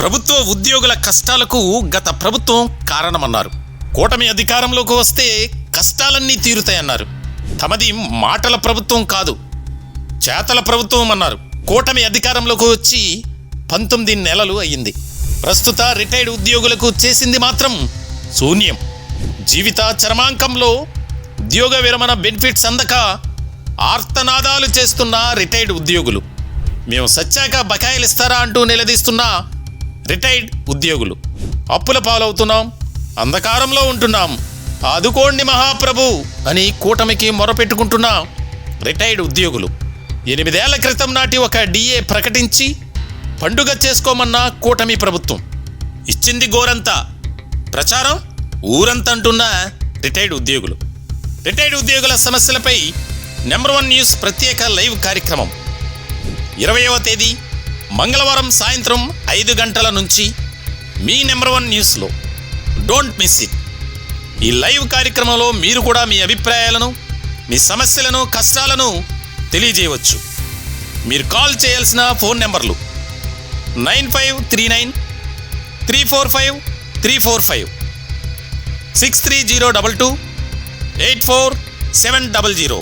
ప్రభుత్వ ఉద్యోగుల కష్టాలకు గత ప్రభుత్వం కారణమన్నారు. కూటమి అధికారంలోకి వస్తే కష్టాలన్నీ తీరుతాయన్నారు. తమది మాటల ప్రభుత్వం కాదు, చేతల ప్రభుత్వం అన్నారు. కూటమి అధికారంలోకి వచ్చి 19 నెలలు అయ్యింది. ప్రస్తుత రిటైర్డ్ ఉద్యోగులకు చేసింది మాత్రం శూన్యం. జీవిత చరమాంకంలో ఉద్యోగ విరమణ బెనిఫిట్స్ అందక ఆర్తనాదాలు చేస్తున్న రిటైర్డ్ ఉద్యోగులు, మేము సచ్చాక బకాయిలు ఇస్తారా అంటూ నిలదీస్తున్న రిటైర్డ్ ఉద్యోగులు, అప్పుల పాలవుతున్నాం, అంధకారంలో ఉంటున్నాం, ఆదుకోండి మహాప్రభు అని కూటమికి మొరపెట్టుకుంటున్న రిటైర్డ్ ఉద్యోగులు, 8 ఏళ్ల క్రితం నాటి ఒక డిఏ ప్రకటించి పండుగ చేసుకోమన్న కూటమి ప్రభుత్వం ఇచ్చింది గోరంతా, ప్రచారం ఊరంతా అంటున్న రిటైర్డ్ ఉద్యోగులు. రిటైర్డ్ ఉద్యోగుల సమస్యలపై నెంబర్ 1 న్యూస్ ప్రత్యేక లైవ్ కార్యక్రమం 20వ తేదీ మంగళవారం సాయంత్రం 5 గంటల నుంచి మీ నెంబర్ 1 న్యూస్లో. Don't miss it. ఈ లైవ్ కార్యక్రమంలో మీరు కూడా మీ అభిప్రాయాలను, మీ సమస్యలను, కష్టాలను తెలియజేయవచ్చు. మీరు కాల్ చేయాల్సిన ఫోన్ నెంబర్లు 9539 345 345, 63022 84700.